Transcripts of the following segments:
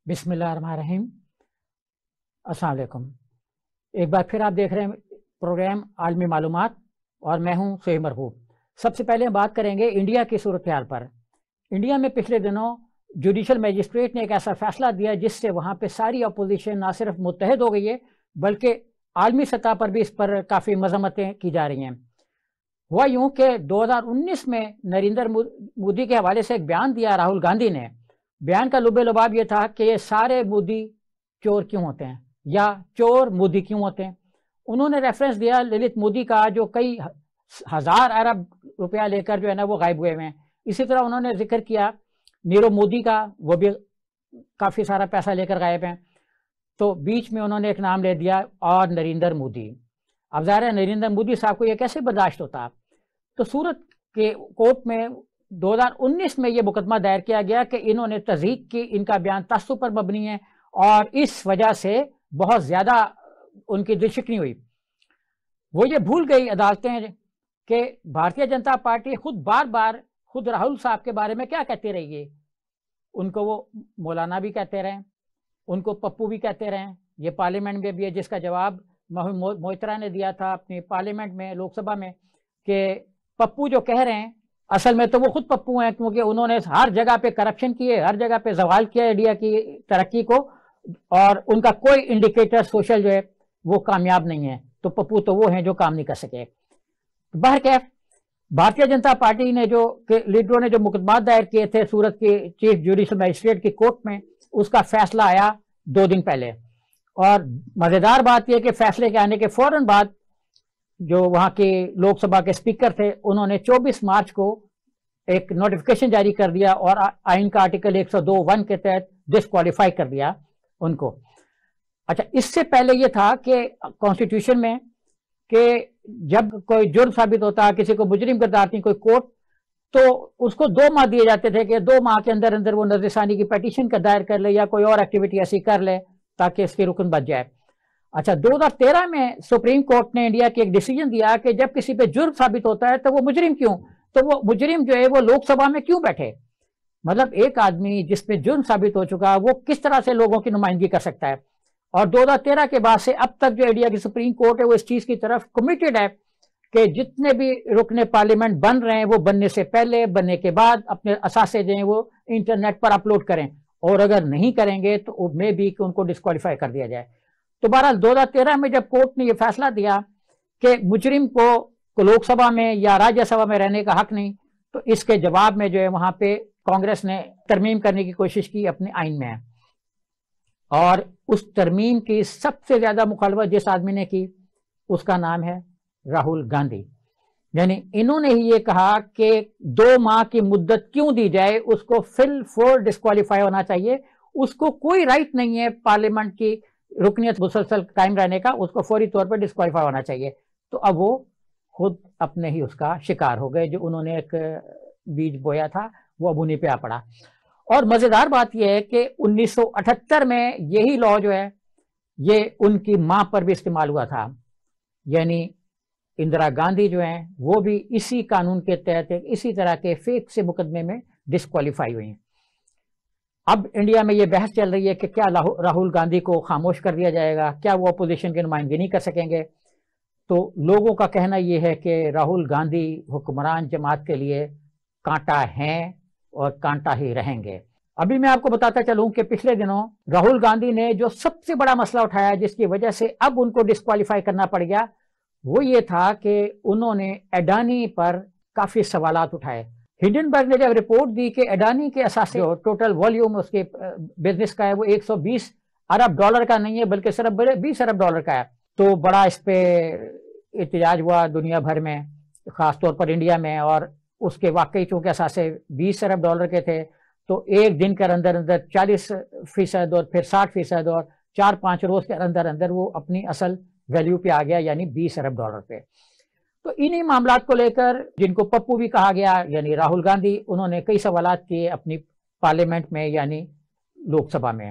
بسم اللہ الرحمن الرحیم۔ السلام علیکم۔ ایک بار پھر آپ دیکھ رہے ہیں پروگرام عالمی معلومات اور میں ہوں سہیل مرغوب۔ سب سے پہلے بات کریں گے انڈیا کی صورتحال پر۔ انڈیا میں پچھلے دنوں جوڈیشل میجسٹریٹ نے ایک ایسا فیصلہ دیا جس سے وہاں پہ ساری اپوزیشن نہ صرف متحد ہو گئی ہے بلکہ عالمی سطح پر بھی اس پر کافی مذمتیں کی جا رہی ہیں۔ ہوا یوں کہ 2019 میں نریندر مودی کے حوالے سے ایک بیان دیا راہل گاندھی نے۔ بیان کا لب لباب یہ تھا کہ یہ سارے مودی چور کیوں ہوتے ہیں یا چور مودی کیوں ہوتے ہیں۔ انہوں نے ریفرنس دیا للت مودی کا جو کئی ہزار ارب روپیہ لے کر جو ہے نا وہ غائب ہوئے ہیں۔ اسی طرح انہوں نے ذکر کیا نیرو مودی کا، وہ بھی کافی سارا پیسہ لے کر غائب ہیں۔ تو بیچ میں انہوں نے ایک نام لے دیا اور نریندر مودی۔ اب ظاہر ہے نریندر مودی صاحب کو یہ کیسے برداشت ہوتا؟ تو سورت کے کورٹ میں 2019 میں یہ مقدمہ دائر کیا گیا کہ انہوں نے تصدیق کی، ان کا بیان تعصب پر مبنی ہے اور اس وجہ سے بہت زیادہ ان کی دل شکنی ہوئی۔ وہ یہ بھول گئی عدالتیں کہ بھارتیہ جنتا پارٹی بار بار خود راہل صاحب کے بارے میں کیا کہتے رہی ہے۔ ان کو وہ مولانا بھی کہتے رہے، ان کو پپو بھی کہتے رہے۔ یہ پارلیمنٹ میں بھی ہے جس کا جواب موئترا نے دیا تھا اپنی پارلیمنٹ میں، لوک سبھا میں، کہ پپو جو کہہ رہے ہیں اصل میں تو وہ خود پپو ہیں، کیونکہ انہوں نے ہر جگہ پہ کرپشن کیے، ہر جگہ پہ زوال کیا انڈیا کی ترقی کو، اور ان کا کوئی انڈیکیٹر سوشل جو ہے وہ کامیاب نہیں ہے۔ تو پپو تو وہ ہیں جو کام نہیں کر سکے۔ بہرکیف بھارتیہ جنتا پارٹی نے جو لیڈروں نے جو مقدمات دائر کیے تھے سورت کی چیف جوڈیشل میجسٹریٹ کی کورٹ میں، اس کا فیصلہ آیا 2 دن پہلے۔ اور مزیدار بات یہ کہ فیصلے کے آنے کے فوراً بعد جو وہاں کے لوک سبھا کے اسپیکر تھے انہوں نے 24 مارچ کو ایک نوٹیفیکیشن جاری کر دیا اور آئین کا آرٹیکل 102(1) کے تحت ڈسکوالیفائی کر دیا ان کو۔ اچھا، اس سے پہلے یہ تھا کہ کانسٹیٹیوشن میں کہ جب کوئی جرم ثابت ہوتا، کسی کو مجرم قرارتی کوئی کورٹ، تو اس کو 2 ماہ دیے جاتے تھے کہ 2 ماہ کے اندر اندر وہ نظر ثانی کی پیٹیشن کا دائر کر لے یا کوئی اور ایکٹیویٹی ایسی کر لے تاکہ اس کی رکن بچ جائے۔ اچھا، 2013 میں سپریم کورٹ نے انڈیا کی ایک ڈیسیجن دیا کہ جب کسی پہ جرم ثابت ہوتا ہے تو وہ مجرم کیوں، تو وہ مجرم جو ہے وہ لوک سبھا میں کیوں بیٹھے؟ مطلب ایک آدمی جس پہ جرم ثابت ہو چکا وہ کس طرح سے لوگوں کی نمائندگی کر سکتا ہے؟ اور 2013 کے بعد سے اب تک جو انڈیا کی سپریم کورٹ ہے وہ اس چیز کی طرف کمیٹڈ ہے کہ جتنے بھی رکن پارلیمنٹ بن رہے ہیں وہ بننے سے پہلے، بننے کے بعد اپنے اثاثے جو ہیں وہ انٹرنیٹ پر اپلوڈ کریں، اور اگر نہیں کریں گے تو میں بھی کہ ان کو ڈسکوالیفائی کر دیا جائے۔ تو بہرحال 2013 میں جب کورٹ نے یہ فیصلہ دیا کہ مجرم کو لوک سبھا میں یا راجیہ سبھا میں رہنے کا حق نہیں، تو اس کے جواب میں جو ہے وہاں پہ کانگریس نے ترمیم کرنے کی کوشش کی اپنے آئین میں، اور اس ترمیم کی سب سے زیادہ مخالفت جس آدمی نے کی اس کا نام ہے راہل گاندھی۔ یعنی انہوں نے ہی یہ کہا کہ 2 ماہ کی مدت کیوں دی جائے، اس کو فی الفور ڈسکوالیفائی ہونا چاہیے، اس کو کوئی رائٹ نہیں ہے پارلیمنٹ کی رکنیت مسلسل قائم رہنے کا، اس کو فوری طور پر ڈسکوالیفائی ہونا چاہیے۔ تو اب وہ خود اپنے ہی اس کا شکار ہو گئے، جو انہوں نے ایک بیج بویا تھا وہ اب انہیں پہ آ پڑا۔ اور مزیدار بات یہ ہے کہ 1978 میں یہی لا جو ہے یہ ان کی ماں پر بھی استعمال ہوا تھا، یعنی اندرا گاندھی جو ہیں وہ بھی اسی قانون کے تحت اسی طرح کے فیک سے مقدمے میں ڈسکوالیفائی ہوئی ہیں۔ اب انڈیا میں یہ بحث چل رہی ہے کہ کیا راہل گاندھی کو خاموش کر دیا جائے گا، کیا وہ اپوزیشن کی نمائندگی نہیں کر سکیں گے؟ تو لوگوں کا کہنا یہ ہے کہ راہل گاندھی حکمران جماعت کے لیے کانٹا ہیں اور کانٹا ہی رہیں گے۔ ابھی میں آپ کو بتاتا چلوں کہ پچھلے دنوں راہل گاندھی نے جو سب سے بڑا مسئلہ اٹھایا جس کی وجہ سے اب ان کو ڈسکوالیفائی کرنا پڑ گیا، وہ یہ تھا کہ انہوں نے اڈانی پر کافی سوالات اٹھائے۔ ہنڈنبرگ نے جب رپورٹ دی کہ اڈانی کے اثاثے ٹوٹل والیوم اس کے بزنس کا ہے وہ 120 ارب ڈالر کا نہیں ہے بلکہ صرف 20 ارب ڈالر کا ہے، تو بڑا اس پہ احتجاج ہوا دنیا بھر میں، خاص طور پر انڈیا میں۔ اور اس کے واقعی چونکہ اثاثے 20 ارب ڈالر کے تھے تو ایک دن کے اندر اندر 40% اور پھر 60% اور 4-5 روز کے اندر اندر وہ اپنی اصل ویلیو پہ آ گیا، یعنی 20 ارب ڈالر پہ۔ تو انہی معاملات کو لے کر جن کو پپو بھی کہا گیا یعنی راہل گاندھی، انہوں نے کئی سوالات کیے اپنی پارلیمنٹ میں یعنی لوک سبھا میں۔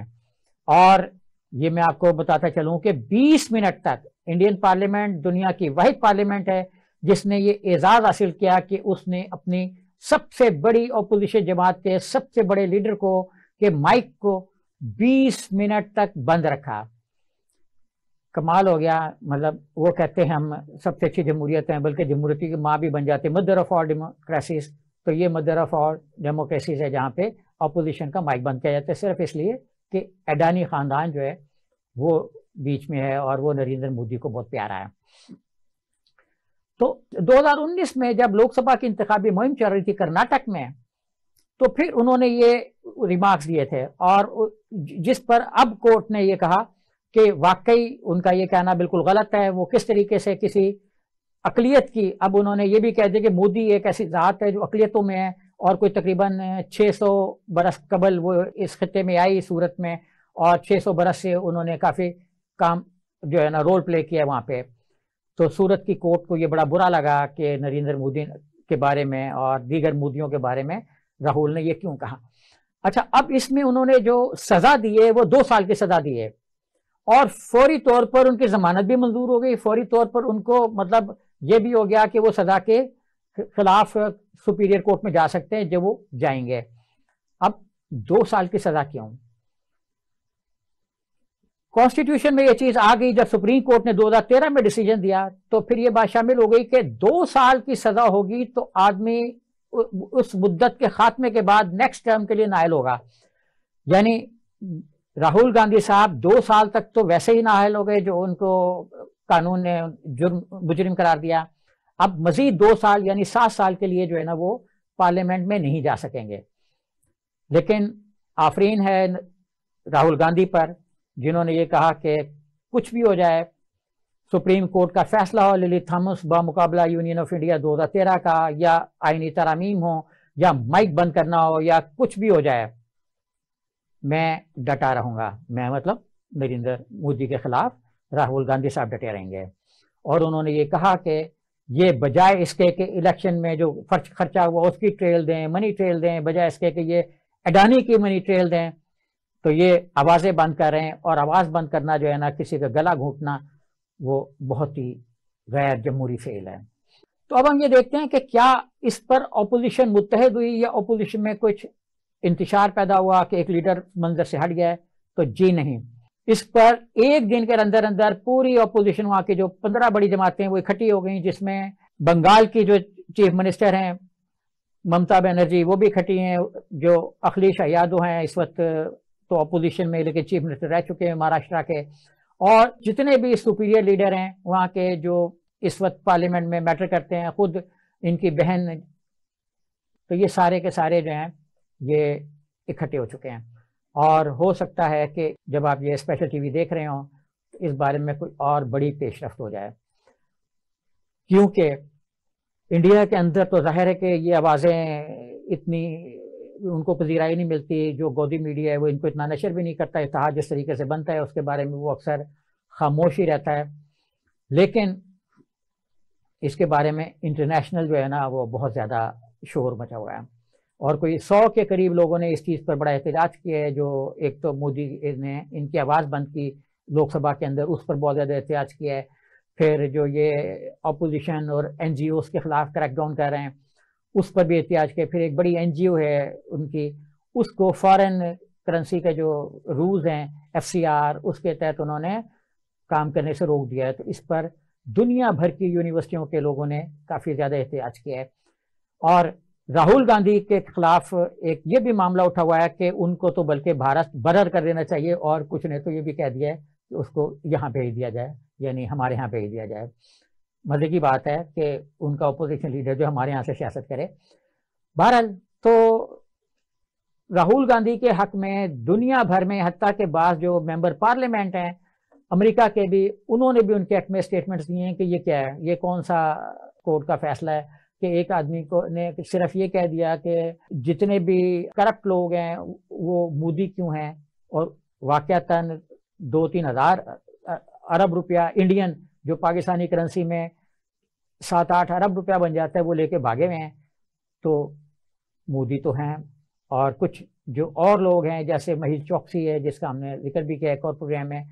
اور یہ میں آپ کو بتاتا چلوں کہ 20 منٹ تک انڈین پارلیمنٹ دنیا کی واحد پارلیمنٹ ہے جس نے یہ اعزاز حاصل کیا کہ اس نے اپنی سب سے بڑی اپوزیشن جماعت کے سب سے بڑے لیڈر کو کہ مائک کو 20 منٹ تک بند رکھا. کمال ہو گیا. مطلب وہ کہتے ہیں ہم سب سے اچھی جمہوریت ہیں، بلکہ جمہوریت کی ماں بھی بن جاتے، مدر آف آل ڈیموکریسیز. تو یہ مدر آف آل ڈیموکریسیز ہے جہاں پہ اپوزیشن کا مائک بند کیا جاتا ہے، صرف اس لیے کہ اڈانی خاندان جو ہے وہ بیچ میں ہے اور وہ نریندر مودی کو بہت پیارا ہے. تو 2019 میں جب لوک سبھا کی انتخابی مہم چل رہی تھی کرناٹک میں، تو پھر انہوں نے یہ ریمارکس دیے تھے، اور جس پر اب کورٹ نے یہ کہا کہ واقعی ان کا یہ کہنا بالکل غلط ہے. وہ کس طریقے سے کسی اقلیت کی، اب انہوں نے یہ بھی کہہ دیا کہ مودی ایک ایسی ذات ہے جو اقلیتوں میں ہے، اور کوئی تقریباً 600 برس قبل وہ اس خطے میں آئی صورت میں، اور 600 برس سے انہوں نے کافی کام جو ہے نا رول پلے کیا وہاں پہ. تو سورت کی کورٹ کو یہ بڑا برا لگا کہ نریندر مودی کے بارے میں اور دیگر مودیوں کے بارے میں راہل نے یہ کیوں کہا. اچھا، اب اس میں انہوں نے جو سزا دی ہے وہ 2 سال کی سزا دی ہے، اور فوری طور پر ان کی ضمانت بھی منظور ہو گئی. فوری طور پر ان کو مطلب یہ بھی ہو گیا کہ وہ سزا کے خلاف سپیریئر کورٹ میں جا سکتے ہیں جب وہ جائیں گے. اب 2 سال کی سزا کیوں؟ کانسٹیٹیوشن میں یہ چیز آ گئی جب سپریم کورٹ نے 2013 میں ڈیسیجن دیا، تو پھر یہ بات شامل ہو گئی کہ 2 سال کی سزا ہوگی تو آدمی اس مدت کے خاتمے کے بعد نیکسٹ ٹرم کے لیے نااہل ہوگا. یعنی راہل گاندھی صاحب 2 سال تک تو ویسے ہی نااہل ہو گئے جو ان کو قانون نے مجرم قرار دیا. اب مزید 2 سال یعنی 7 سال کے لیے جو ہے نا وہ پارلیمنٹ میں نہیں جا سکیں گے. لیکن آفرین ہے راہل گاندھی پر، جنہوں نے یہ کہا کہ کچھ بھی ہو جائے، سپریم کورٹ کا فیصلہ ہو للی تھامس بامقابلہ یونین آف انڈیا 2013 کا، یا آئینی ترامیم ہو، یا مائک بند کرنا ہو، یا کچھ بھی ہو جائے، میں ڈٹا رہوں گا. میں مطلب نریندر مودی کے خلاف راہل گاندھی صاحب ڈٹے رہیں گے. اور انہوں نے یہ کہا کہ یہ بجائے اس کے کہ الیکشن میں جو خرچہ ہوا اس کی ٹریل دیں، منی ٹریل دیں، بجائے اس کے کہ یہ اڈانی کی منی ٹریل دیں، تو یہ آوازیں بند کر رہے ہیں. اور آواز بند کرنا جو ہے نا، کسی کا گلا گھونٹنا، وہ بہت ہی غیر جمہوری فعل ہے. تو اب ہم یہ دیکھتے ہیں کہ کیا اس پر اپوزیشن متحد ہوئی، یا اپوزیشن میں کچھ انتشار پیدا ہوا کہ ایک لیڈر منظر سے ہٹ گیا ہے. تو جی نہیں، اس پر ایک دن کے اندر اندر پوری اپوزیشن وہاں کی جو 15 بڑی جماعتیں وہ اکٹھی ہو گئیں، جس میں بنگال کی جو چیف منسٹر ہیں ممتا بنرجی وہ بھی اکٹھی ہیں، جو اکھلیش یادو ہیں اس وقت تو اپوزیشن میں لیکن چیف منسٹر رہ چکے ہیں مہاراشٹرا کے، اور جتنے بھی سپیریئر لیڈر ہیں وہاں کے جو اس وقت پارلیمنٹ میں میٹر کرتے ہیں، خود ان کی بہن، تو یہ سارے کے سارے جو ہیں یہ اکٹھے ہو چکے ہیں. اور ہو سکتا ہے کہ جب آپ یہ اسپیشل ٹی وی دیکھ رہے ہوں تو اس بارے میں کوئی اور بڑی پیش رفت ہو جائے، کیونکہ انڈیا کے اندر تو ظاہر ہے کہ یہ آوازیں اتنی ان کو پذیرائی نہیں ملتی. جو گودی میڈیا ہے وہ ان کو اتنا نشر بھی نہیں کرتا. اتحاد جس طریقے سے بنتا ہے اس کے بارے میں وہ اکثر خاموش ہی رہتا ہے. لیکن اس کے بارے میں انٹرنیشنل جو ہے نا وہ بہت زیادہ شور مچا ہوا ہے، اور کوئی 100 کے قریب لوگوں نے اس چیز پر بڑا احتجاج کیا ہے. جو ایک تو مودی نے ان کی آواز بند کی لوک سبھا کے اندر، اس پر بہت زیادہ احتجاج کیا ہے. پھر جو یہ اپوزیشن اور این جی اوز کے خلاف کریک ڈاؤن کر رہے ہیں اس پر بھی احتجاج کیا. پھر ایک بڑی این جی او ہے ان کی، اس کو فارن کرنسی کے جو رولز ہیں FCR اس کے تحت انہوں نے کام کرنے سے روک دیا ہے. تو اس پر دنیا بھر کی یونیورسٹیوں کے لوگوں نے کافی زیادہ احتجاج کیا ہے. اور راہل گاندھی کے خلاف ایک یہ بھی معاملہ اٹھا ہوا ہے کہ ان کو تو بلکہ بھارت برر کر دینا چاہیے، اور کچھ نے تو یہ بھی کہہ دیا ہے کہ اس کو یہاں بھیج دیا جائے، یعنی ہمارے ہاں بھیج دیا جائے. مزے کی بات ہے کہ ان کا اپوزیشن لیڈر جو ہمارے ہاں سے سیاست کرے. بہرحال تو راہل گاندھی کے حق میں دنیا بھر میں، حتیٰ کہ بعض جو ممبر پارلیمنٹ ہیں امریکہ کے بھی، انہوں نے بھی ان کے حق میں اسٹیٹمنٹس دیے ہیں کہ یہ کیا ہے، یہ کون سا کورٹ کا فیصلہ ہے کہ ایک آدمی کو نے صرف یہ کہہ دیا کہ جتنے بھی کرپٹ لوگ ہیں وہ مودی کیوں ہیں، اور واقعتاً 2-3 ہزار ارب روپیہ انڈین جو پاکستانی کرنسی میں 7-8 ارب روپیہ بن جاتا ہے وہ لے کے بھاگے ہوئے ہیں. تو مودی تو ہیں، اور کچھ جو اور لوگ ہیں جیسے مہیش چوکسی ہے جس کا ہم نے ذکر بھی کیا ایک اور پروگرام میں،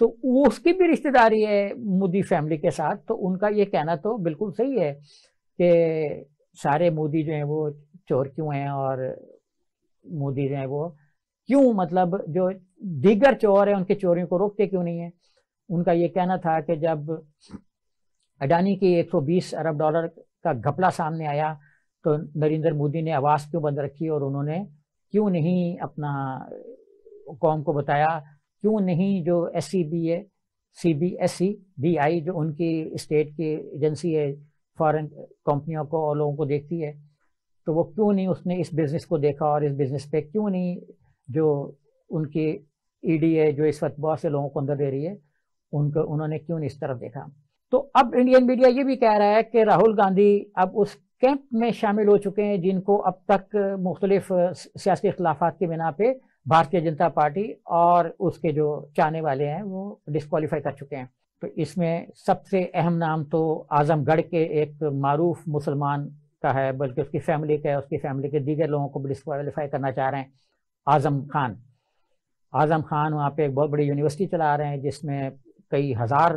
تو اس کی بھی رشتہ داری ہے مودی فیملی کے ساتھ. تو ان کا یہ کہنا تو بالکل صحیح ہے کہ سارے مودی جو ہیں وہ چور کیوں ہیں، اور مودی جو ہیں وہ کیوں مطلب جو دیگر چور ہیں ان کی چوریوں کو روکتے کیوں نہیں ہیں؟ ان کا یہ کہنا تھا کہ جب اڈانی کی 120 ارب ڈالر کا گھپلا سامنے آیا تو نریندر مودی نے آواز کیوں بند رکھی، اور انہوں نے کیوں نہیں اپنا قوم کو بتایا، کیوں نہیں جو CBSEBI جو ان کی اسٹیٹ کی ایجنسی ہے فارن کمپنیوں کو اور لوگوں کو دیکھتی ہے، تو وہ کیوں نہیں اس نے اس بزنس کو دیکھا، اور اس بزنس پہ کیوں نہیں جو ان کی ED ہے جو اس وقت بہت سے لوگوں کو اندر دے رہی ہے انہوں نے کیوں نہیں اس طرف دیکھا؟ تو اب انڈین میڈیا یہ بھی کہہ رہا ہے کہ راہل گاندھی اب اس کیمپ میں شامل ہو چکے ہیں جن کو اب تک مختلف سیاسی اختلافات کی بنا پہ بھارتیہ جنتا پارٹی اور اس کے جو چاہنے والے ہیں وہ ڈسکوالیفائی کر چکے ہیں۔ تو اس میں سب سے اہم نام تو اعظم گڑھ کے ایک معروف مسلمان کا ہے، بلکہ اس کی فیملی کا ہے، اس کی فیملی کے دیگر لوگوں کو بھی ڈسکوالیفائی کرنا چاہ رہے ہیں۔ اعظم خان وہاں پہ ایک بہت بڑی یونیورسٹی چلا رہے ہیں جس میں کئی ہزار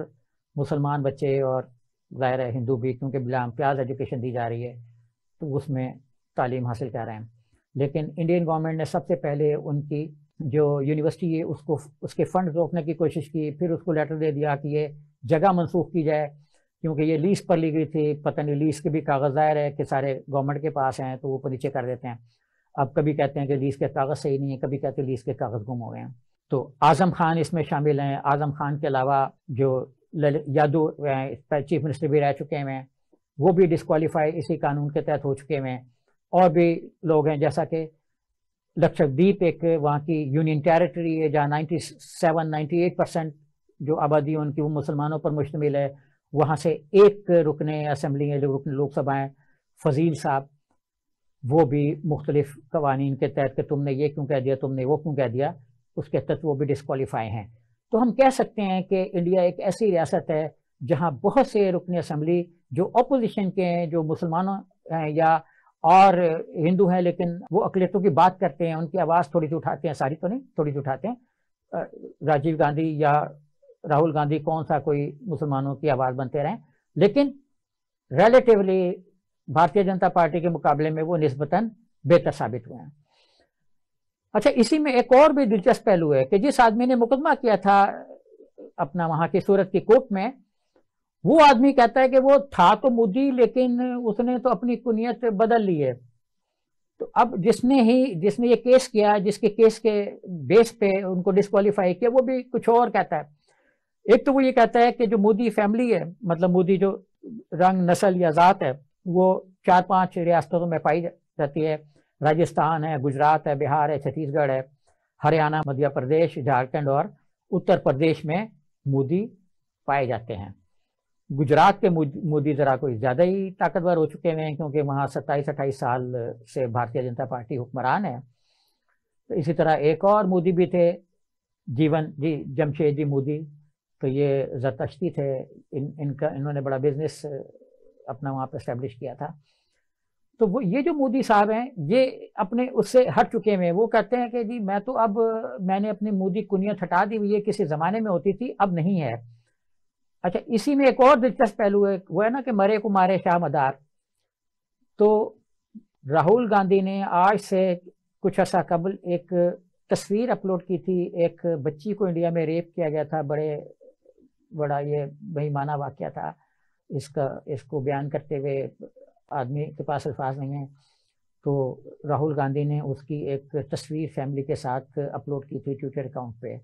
مسلمان بچے اور ظاہر ہے ہندو بھی، کیونکہ بلا امتیاز ایجوکیشن دی جا رہی ہے، تو اس میں تعلیم حاصل کر رہے ہیں۔ لیکن انڈین گورنمنٹ نے سب سے پہلے ان کی جو یونیورسٹی ہے اس کے فنڈ روکنے کی کوشش کی، پھر اس کو لیٹر دے دیا کہ یہ جگہ منسوخ کی جائے، کیونکہ یہ لیز پر لی گئی تھی، پتہ نہیں لیز کے بھی کاغذ ظاہر ہے کہ سارے گورنمنٹ کے پاس ہیں تو وہ اوپر نیچے کر دیتے ہیں۔ اب کبھی کہتے ہیں کہ لیز کے کاغذ صحیح نہیں ہے، کبھی کہتے ہیں لیز کے کاغذ گم ہو گئے ہیں۔ تو اعظم خان اس میں شامل ہیں۔ اعظم خان کے علاوہ جو یادو چیف منسٹر بھی رہ چکے ہیں وہ بھی ڈسکوالیفائی اسی قانون کے تحت ہو چکے ہیں، اور بھی لوگ ہیں جیسا کہ لکشدیپ ایک وہاں کی یونین ٹیریٹری ہے جہاں 97-98% جو آبادی ان کی وہ مسلمانوں پر مشتمل ہے، وہاں سے ایک رکن اسمبلی ہے جو رکن لوک سبھا ہیں فضیل صاحب، وہ بھی مختلف قوانین کے تحت کہ تم نے یہ کیوں کہہ دیا، تم نے وہ کیوں کہہ دیا، اس کے تحت وہ بھی ڈسکوالیفائی ہیں۔ تو ہم کہہ سکتے ہیں کہ انڈیا ایک ایسی ریاست ہے جہاں بہت سے رکن اسمبلی جو اپوزیشن کے ہیں، جو مسلمانوں ہیں یا اور ہندو ہیں لیکن وہ اقلیتوں کی بات کرتے ہیں، ان کی آواز تھوڑی سی اٹھاتے ہیں، ساری تو نہیں، تھوڑی سی اٹھاتے ہیں۔ راجیو گاندھی یا راہل گاندھی کون سا کوئی مسلمانوں کی آواز بنتے رہیں، لیکن ریلیٹیولی بھارتیہ جنتا پارٹی کے مقابلے میں وہ نسبتاً بہتر ثابت ہوئے ہیں۔ اچھا، اسی میں ایک اور بھی دلچسپ پہلو ہے کہ جس آدمی نے مقدمہ کیا تھا اپنا وہاں کی سورت کی کورٹ میں، وہ آدمی کہتا ہے کہ وہ تھا تو مودی لیکن اس نے تو اپنی کنیت بدل لی ہے۔ تو اب جس نے یہ کیس کیا، جس کے کیس کے بیس پہ ان کو ڈسکوالیفائی کیا، وہ بھی کچھ اور کہتا ہے۔ ایک تو وہ یہ کہتا ہے کہ جو مودی فیملی ہے، مطلب مودی جو رنگ نسل یا ذات ہے، وہ 4-5 ریاستوں میں پائی جاتی ہے، راجستھان ہے، گجرات ہے، بہار ہے، چھتیس گڑھ ہے، ہریانہ، مدھیہ پردیش، جھارکھنڈ اور اتر پردیش میں مودی پائے جاتے ہیں۔ گجرات کے مودی ذرا کوئی زیادہ ہی طاقتور ہو چکے ہیں کیونکہ وہاں 27-28 سال سے بھارتیہ جنتا پارٹی حکمران ہے۔ تو اسی طرح ایک اور مودی بھی تھے، جمشید جی مودی، تو یہ زرتشتی تھے، انہوں نے بڑا بزنس اپنا وہاں پہ اسٹیبلش کیا تھا۔ تو یہ جو مودی صاحب ہیں یہ اپنے اس سے ہٹ چکے ہیں، وہ کہتے ہیں کہ جی میں نے اپنی مودی کنیت ہٹا دی ہوئی ہے، کسی زمانے میں ہوتی تھی اب نہیں ہے۔ اچھا، اسی میں ایک اور دلچسپ پہلو ہے، وہ ہے نا کہ مرے کو مارے شاہ مدار۔ تو راہل گاندھی نے آج سے کچھ عرصہ قبل ایک تصویر اپلوڈ کی تھی، ایک بچی کو انڈیا میں ریپ کیا گیا تھا، بڑا یہ بہیمانہ واقعہ تھا، اس کو بیان کرتے ہوئے آدمی کے پاس الفاظ نہیں ہیں، تو راہل گاندھی نے اس کی ایک تصویر فیملی کے ساتھ اپلوڈ کی تھی ٹویٹر اکاؤنٹ پہ۔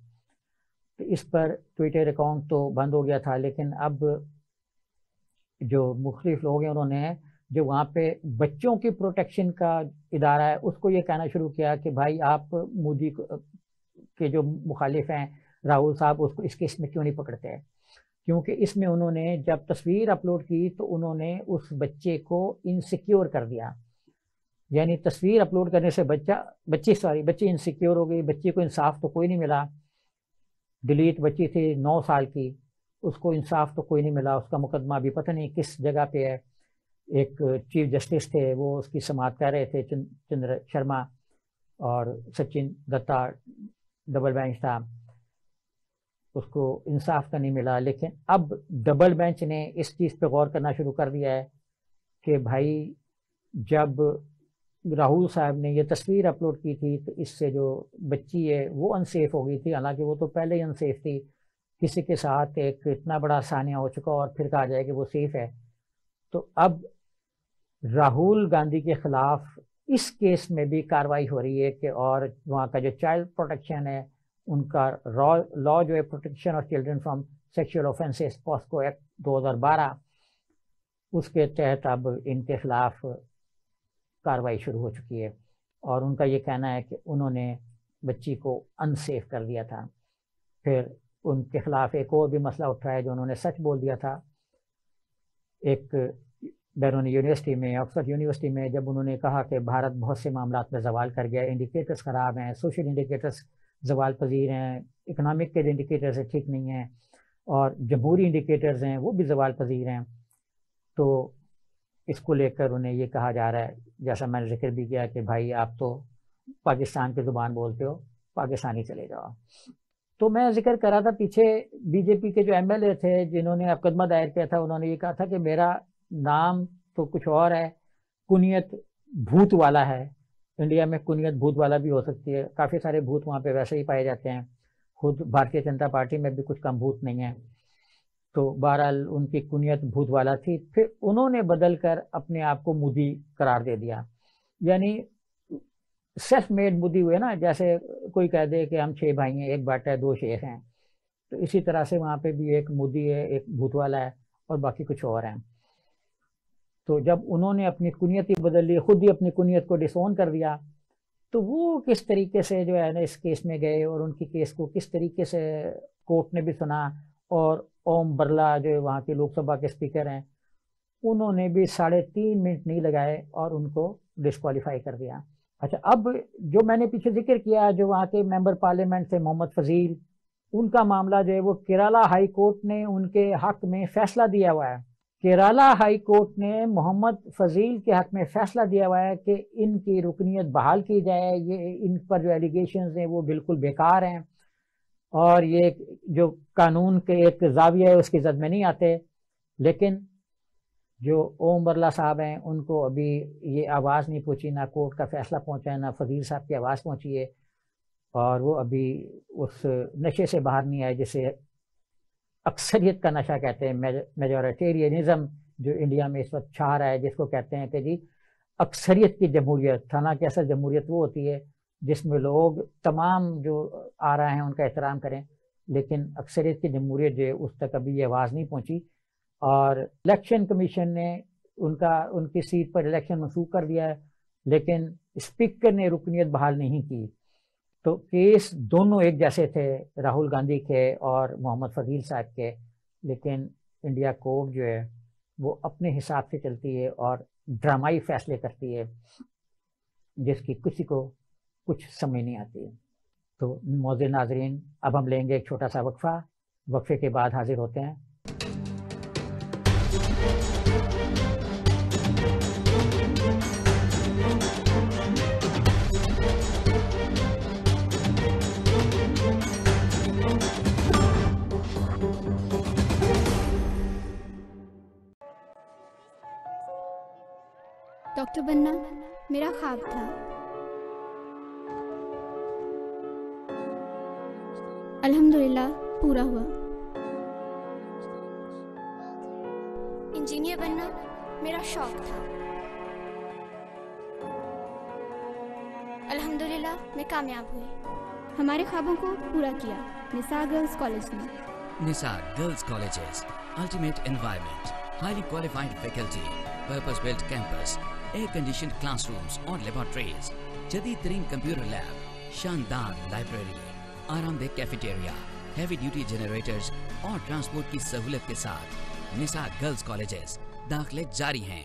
تو اس پر ٹویٹر اکاؤنٹ تو بند ہو گیا تھا، لیکن اب جو مختلف لوگ ہیں انہوں نے جو وہاں پہ بچوں کی پروٹیکشن کا ادارہ ہے اس کو یہ کہنا شروع کیا کہ بھائی آپ مودی کے جو مخالف ہیں راہل صاحب، اس کو اس کیس میں کیوں نہیں پکڑتے ہیں؟ کیونکہ اس میں انہوں نے جب تصویر اپلوڈ کی تو انہوں نے اس بچے کو انسیکیور کر دیا، یعنی تصویر اپلوڈ کرنے سے بچی انسیکیور ہو گئی، بچی کو انصاف تو کوئی نہیں ملا، دلیت بچی تھی 9 سال کی، اس کو انصاف تو کوئی نہیں ملا، اس کا مقدمہ ابھی پتہ نہیں کس جگہ پہ ہے۔ ایک چیف جسٹس تھے وہ اس کی سماعت کر رہے تھے، چندر شرما اور سچن دتا، ڈبل بینچ تھا، اس کو انصاف کا نہیں ملا۔ لیکن اب ڈبل بینچ نے اس چیز پہ غور کرنا شروع کر دیا ہے کہ بھائی جب راہل صاحب نے یہ تصویر اپلوڈ کی تھی تو اس سے جو بچی ہے وہ انسیف ہو گئی تھی، حالانکہ وہ تو پہلے ہی انسیف تھی. کسی کے ساتھ ایک اتنا بڑا سانیہ ہو چکا اور پھر کہا جائے کہ وہ سیف ہے. تو اب راہل گاندھی کے خلاف اس کیس میں بھی کارروائی ہو رہی ہے کہ اور وہاں کا جو چائلڈ پروٹیکشن ہے ان کا لا جو ہے protection of children from sexual offences PASSCO act 2012 اس کے تحت اب ان کے خلاف کارروائی شروع ہو چکی ہے. اور ان کا یہ کہنا ہے کہ انہوں نے بچی کو انسیف کر دیا تھا. پھر ان کے خلاف ایک اور بھی مسئلہ اٹھا ہے جو انہوں نے سچ بول دیا تھا. ایک بیرونی یونیورسٹی میں، آکسفورڈ یونیورسٹی میں، جب انہوں نے کہا کہ بھارت بہت سے معاملات میں زوال کر گیا، انڈیکیٹرز خراب ہیں، سوشل انڈیکیٹرز زوال پذیر ہیں، اکنامک کے انڈیکیٹرز ٹھیک نہیں ہیں، اور جمہوری انڈیکیٹرز ہیں وہ بھی زوال پذیر ہیں. تو اس کو لے کر انہیں یہ کہا جا رہا ہے، جیسا میں نے ذکر بھی کیا، کہ بھائی آپ تو پاکستان کی زبان بولتے ہو، پاکستانی چلے جاؤ. تو میں ذکر کر رہا تھا پیچھے بی جے پی کے جو ایم ایل اے تھے جنہوں نے مقدمہ دائر کیا تھا، انہوں نے یہ کہا تھا کہ میرا نام تو کچھ اور ہے، کنیت بھوت والا ہے. انڈیا میں کنیت بھوت والا بھی ہو سکتی ہے، کافی سارے بھوت وہاں پہ ویسے ہی پائے جاتے ہیں، خود بھارتیہ جنتا پارٹی میں بھی کچھ کم بھوت نہیں ہیں. تو بہرحال ان کی کنیت بھوت والا تھی. پھر انہوں نے بدل کر اپنے آپ کو مودی قرار دے دیا، یعنی سیلف میڈ مودی ہوئے نا، جیسے کوئی کہہ دے کہ ہم 6 بھائی ہیں، ایک بیٹا ہے، 2 شیخ ہیں. تو اسی طرح سے وہاں پہ بھی ایک مودی ہے، ایک بھوت والا ہے، اور باقی کچھ اور ہیں. تو جب انہوں نے اپنی کنیت ہی بدل لی، خود ہی اپنی کنیت کو ڈسون کر دیا، تو وہ کس طریقے سے جو ہے نا اس کیس میں گئے اور ان کی کیس کو کس طریقے سے کورٹ نے بھی سنا. اور اوم برلا جو وہاں کے لوک سبھا کے اسپیکر ہیں، انہوں نے بھی 3.5 منٹ نہیں لگائے اور ان کو ڈسکوالیفائی کر دیا. اچھا، اب جو میں نے پیچھے ذکر کیا جو وہاں کے ممبر پارلیمنٹ تھے محمد فضیل، ان کا معاملہ جو ہے وہ کیرالا ہائی کورٹ نے ان کے حق میں فیصلہ دیا ہوا ہے. کیرالا ہائی کورٹ نے محمد فضیل کے حق میں فیصلہ دیا ہوا ہے کہ ان کی رکنیت بحال کی جائے. یہ ان پر جو ایلیگیشنز ہیں وہ بالکل بیکار ہیں اور یہ جو قانون کے ایک زاویہ ہے اس کی زد میں نہیں آتے. لیکن جو اوم برلا صاحب ہیں ان کو ابھی یہ آواز نہیں پہنچی، نہ کورٹ کا فیصلہ پہنچا ہے، نہ فضیل صاحب کی آواز پہنچی ہے، اور وہ ابھی اس نشے سے باہر نہیں آئے جسے اکثریت کا نشہ کہتے ہیں، میجورٹیرینزم جو انڈیا میں اس وقت چھا رہا ہے، جس کو کہتے ہیں کہ جی اکثریت کی جمہوریت. حالانکہ اصل جمہوریت وہ ہوتی ہے جس میں لوگ تمام جو آ رہے ہیں ان کا احترام کریں، لیکن اکثریت کی جمہوریت جو ہے اس تک ابھی یہ آواز نہیں پہنچی. اور الیکشن کمیشن نے ان کی سیٹ پر الیکشن منسوخ کر دیا ہے، لیکن اسپیکر نے رکنیت بحال نہیں کی. تو کیس دونوں ایک جیسے تھے، راہل گاندھی کے اور محمد فضیل صاحب کے، لیکن انڈیا کورٹ جو ہے وہ اپنے حساب سے چلتی ہے اور ڈرامائی فیصلے کرتی ہے جس کی کسی کو کچھ سمجھ نہیں آتی. تو معزز ناظرین، اب ہم لیں گے ایک چھوٹا سا وقفہ، وقفے کے بعد حاضر ہوتے ہیں. ڈاکٹر بننا میرا خواب تھا. الحمدللہ پورا ہوا. انجینئر بننا میرا شوق تھا. الحمدللہ میں کامیاب ہوئی. ہمارے خوابوں کو پورا کیا نساء گرلز کالج نے. نساء girls colleges, ultimate environment, highly qualified faculty, purpose-built campus, air-conditioned classrooms اور لیبارٹریز، جدید ترین کمپیوٹر لیب، شاندار لائبریری، آرام دہ کیفیٹیریا، ہیوی ڈیوٹی جنریٹرز اور ٹرانسپورٹ کی سہولت کے ساتھ نساء گرلز کالجز داخلے جاری ہیں.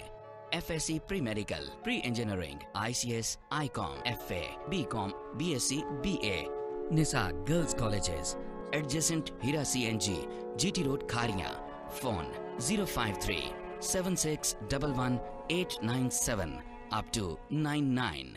F S C pre medical, pre engineering, I C S, I com, F A, B com, B S C, B A. Nisa girls colleges adjacent Hira C N G, G T road Kharian. Phone 053-7611-897 up to 99.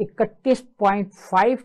31.5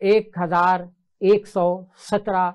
1117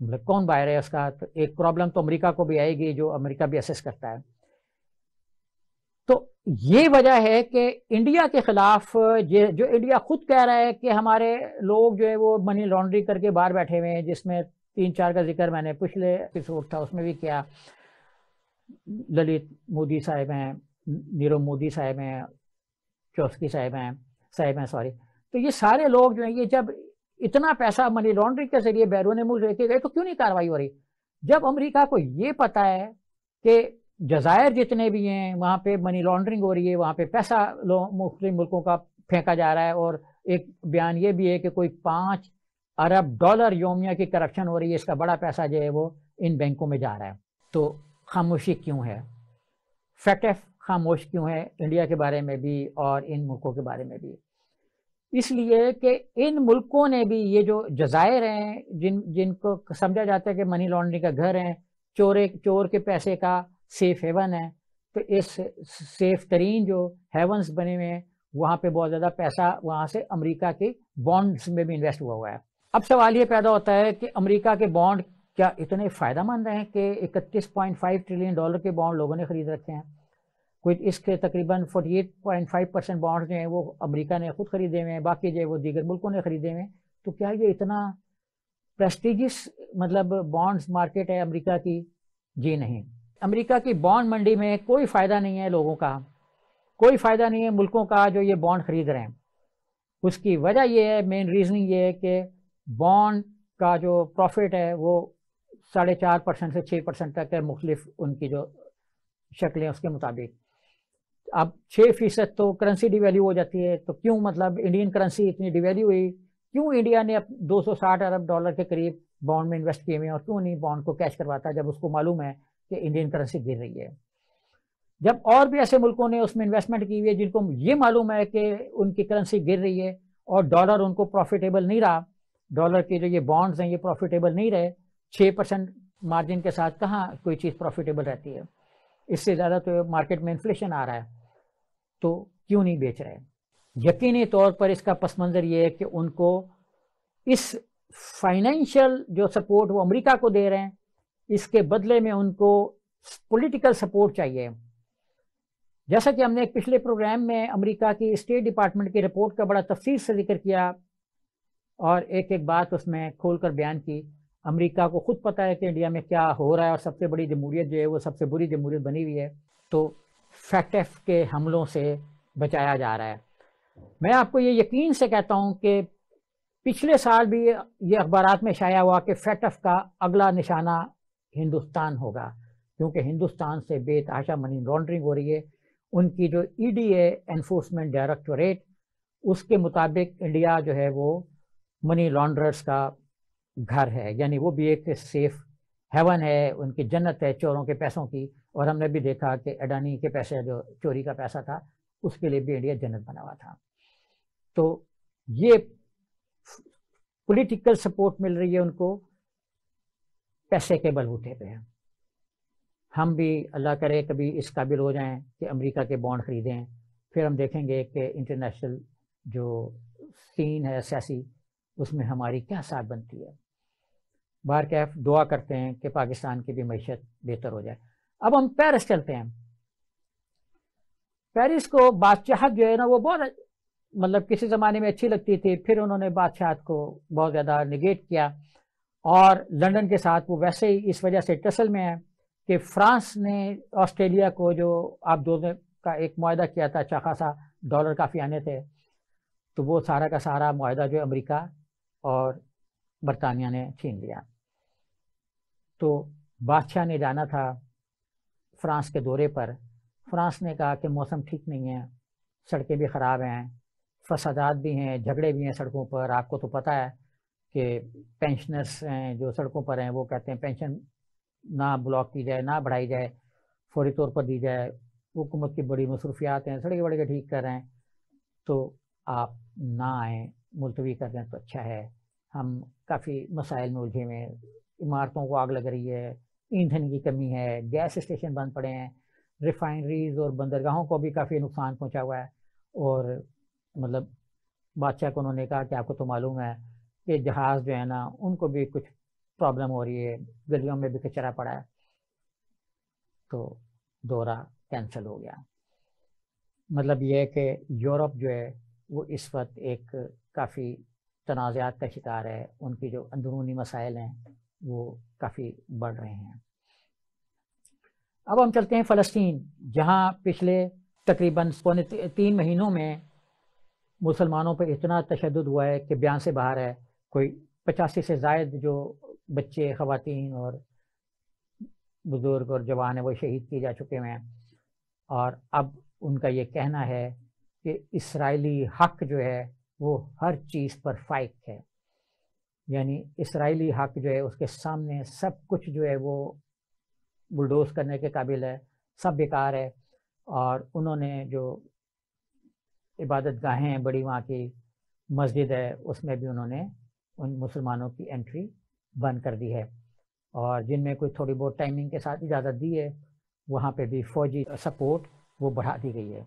مطلب کون buyer ہے اس کا؟ تو ایک problem تو امریکہ کو بھی آئے گی جو امریکہ بھی اسیس کرتا ہے. تو یہ وجہ ہے کہ انڈیا کے خلاف جو انڈیا خود کہہ رہا ہے کہ ہمارے لوگ جو ہے وہ منی لانڈرنگ کر کے باہر بیٹھے ہوئے ہیں، جس میں 3-4 کا ذکر میں نے پچھلے ایپیسوڈ تھا اس میں بھی کیا. للت مودی صاحب ہیں، نیرو مودی صاحب ہیں، چوسکی صاحب ہیں سوری. تو یہ سارے لوگ جو ہیں یہ جب اتنا پیسہ منی لانڈرنگ کے ذریعے بیرون ملک لے کے گئے تو کیوں نہیں کاروائی ہو رہی؟ جب امریکہ کو یہ پتا ہے کہ جزائر جتنے بھی ہیں وہاں پہ منی لانڈرنگ ہو رہی ہے، وہاں پہ پیسہ مختلف ملکوں کا پھینکا جا رہا ہے، اور ایک بیان یہ بھی ہے کہ کوئی $5 ارب یومیہ کی کرپشن ہو رہی ہے، اس کا بڑا پیسہ جو ہے وہ ان بینکوں میں جا رہا ہے. تو خاموشی کیوں ہے؟ فیٹف خاموش کیوں ہے انڈیا کے بارے میں بھی اور ان ملکوں کے بارے میں بھی؟ اس لیے کہ ان ملکوں نے بھی یہ جو جزائر ہیں جن کو سمجھا جاتا ہے کہ منی لانڈرنگ کا گھر ہیں، چور کے پیسے کا سیف ہیون ہے، تو اس سیف ترین جو ہیونز بنے ہوئے ہیں وہاں پہ بہت زیادہ پیسہ وہاں سے امریکہ کے بانڈز میں بھی انویسٹ ہوا ہے. اب سوال یہ پیدا ہوتا ہے کہ امریکہ کے بانڈ کیا اتنے فائدہ مند ہیں کہ $31.5 ٹریلین کے بانڈ لوگوں نے خرید رکھے ہیں؟ کوئی اس کے تقریباً 48.5% بانڈ جو ہیں وہ امریکہ نے خود خریدے ہوئے ہیں، باقی جو ہے وہ دیگر ملکوں نے خریدے ہوئے ہیں. تو کیا یہ اتنا پریسٹیجس مطلب بانڈز مارکیٹ ہے امریکہ کی؟ جی نہیں. امریکہ کی بانڈ منڈی میں کوئی فائدہ نہیں ہے لوگوں کا، کوئی فائدہ نہیں ہے ملکوں کا جو یہ بانڈ خرید رہے ہیں. اس کی وجہ یہ ہے، مین ریزننگ یہ ہے کہ بانڈ کا جو پروفٹ ہے وہ 4.5% سے 6% تک ہے، مختلف ان کی جو شکلیں اس کے مطابق. اب 6% تو کرنسی ڈی ویلیو ہو جاتی ہے، تو کیوں مطلب انڈین کرنسی اتنی ڈی ویلیو ہوئی، کیوں انڈیا نے $260 ارب کے قریب بانڈ میں انویسٹ کیے ہوئے ہیں، اور کیوں نہیں بانڈ کو کیش کرواتا جب اس کو معلوم ہے کہ انڈین کرنسی گر رہی ہے؟ جب اور بھی ایسے ملکوں نے اس میں انویسٹمنٹ کی ہوئی ہے جن کو یہ معلوم ہے کہ ان کی کرنسی گر رہی ہے اور ڈالر ان کو پروفیٹیبل نہیں رہا، ڈالر کے جو یہ بانڈز ہیں یہ پروفیٹیبل نہیں رہے، 6% مارجن کے ساتھ کہاں کوئی چیز پروفیٹیبل رہتی ہے؟ اس سے زیادہ تو مارکیٹ میں انفلیشن آ رہا ہے، تو کیوں نہیں بیچ رہے؟ یقینی طور پر اس کا پس منظر یہ ہے کہ ان کو اس فائنینشیل جو سپورٹ وہ امریکہ کو دے رہے ہیں اس کے بدلے میں ان کو پولیٹیکل سپورٹ چاہیے. جیسا کہ ہم نے ایک پچھلے پروگرام میں امریکہ کی اسٹیٹ ڈپارٹمنٹ کی رپورٹ کا بڑا تفصیل سے ذکر کیا اور ایک ایک بات اس میں کھول کر بیان کی. امریکہ کو خود پتہ ہے کہ انڈیا میں کیا ہو رہا ہے اور سب سے بڑی جمہوریت جو ہے وہ سب سے بری جمہوریت بنی ہوئی ہے، تو فیکٹف کے حملوں سے بچایا جا رہا ہے. میں آپ کو یہ یقین سے کہتا ہوں کہ پچھلے سال بھی یہ اخبارات میں شائع ہوا کہ فیٹف کا اگلا نشانہ ہندوستان ہوگا، کیونکہ ہندوستان سے بے تحاشا منی لانڈرنگ ہو رہی ہے. ان کی جو E D a enforcement directorate اس کے مطابق انڈیا جو ہے وہ منی لانڈررز کا گھر ہے، یعنی وہ بھی ایک سیف ہیون ہے، ان کی جنت ہے چوروں کے پیسوں کی. اور ہم نے بھی دیکھا کہ اڈانی کے پیسے جو چوری کا پیسہ تھا اس کے لیے بھی انڈیا جنت بنا ہوا تھا. تو یہ پولیٹیکل سپورٹ مل رہی ہے ان کو پیسے کے بلبوتے پہ. ہم بھی اللہ کرے کبھی اس قابل ہو جائیں کہ امریکہ کے بانڈ خریدیں، پھر ہم دیکھیں گے کہ انٹرنیشنل جو سین ہے سیاسی اس میں ہماری کیا ساتھ بنتی ہے. بہرکیف دعا کرتے ہیں کہ پاکستان کی بھی معیشت بہتر ہو جائے. اب ہم پیرس چلتے ہیں. پیرس کو بادشاہت جو ہے نا وہ بہت مطلب کسی زمانے میں اچھی لگتی تھی، پھر انہوں نے بادشاہت کو بہت زیادہ نگیٹ کیا، اور لنڈن کے ساتھ وہ ویسے ہی اس وجہ سے ٹسل میں ہے کہ فرانس نے آسٹریلیا کو جو آپ دونوں کا ایک معاہدہ کیا تھا، اچھا خاصا ڈالر کافی آنے تھے، تو وہ سارا کا سارا معاہدہ جو امریکہ اور برطانیہ نے چھین لیا. تو بادشاہ نے جانا تھا فرانس کے دورے پر. فرانس نے کہا کہ موسم ٹھیک نہیں ہے، سڑکیں بھی خراب ہیں، فسادات بھی ہیں، جھگڑے بھی ہیں سڑکوں پر. آپ کو تو پتہ ہے کہ پینشنرس ہیں جو سڑکوں پر ہیں وہ کہتے ہیں پینشن نہ بلاک کی جائے، نہ بڑھائی جائے، فوری طور پر دی جائے. حکومت کی بڑی مصروفیات ہیں، سڑکیں بڑے کے ٹھیک کر رہے ہیں، تو آپ نہ آئیں، ملتوی کر دیں تو اچھا ہے. ہم کافی مسائل میں الجھے ہوئے ہیں، عمارتوں کو آگ لگ رہی ہے، ایندھن کی کمی ہے، گیس اسٹیشن بند پڑے ہیں، ریفائنریز اور بندرگاہوں کو بھی کافی نقصان پہنچا ہوا ہے. اور مطلب بادشاہ کو انہوں نے کہا کہ آپ کو تو معلوم ہے کہ جہاز جو ہے نا ان کو بھی کچھ پرابلم ہو رہی ہے، گلیوں میں بھی کچرا پڑا ہے، تو دورہ کینسل ہو گیا۔ مطلب یہ ہے کہ یورپ جو ہے وہ اس وقت ایک کافی تنازعات کا شکار ہے، ان کی جو اندرونی مسائل ہیں وہ کافی بڑھ رہے ہیں۔ اب ہم چلتے ہیں فلسطین، جہاں پچھلے تقریباً 3 مہینوں میں مسلمانوں پہ اتنا تشدد ہوا ہے کہ بیان سے باہر ہے۔ کوئی 85 سے زائد جو بچے، خواتین اور بزرگ اور جوان ہیں وہ شہید کیے جا چکے ہیں، اور اب ان کا یہ کہنا ہے کہ اسرائیلی حق جو ہے وہ ہر چیز پر فائق ہے، یعنی اسرائیلی حق جو ہے اس کے سامنے سب کچھ جو ہے وہ بلڈوز کرنے کے قابل ہے، سب بیکار ہے۔ اور انہوں نے جو عبادت گاہیں ہیں بڑی، وہاں کی مسجد ہے، اس میں بھی انہوں نے ان مسلمانوں کی انٹری بند کر دی ہے، اور جن میں کوئی تھوڑی بہت ٹائمنگ کے ساتھ اجازت دی ہے وہاں پہ بھی فوجی سپورٹ وہ بڑھا دی گئی ہے۔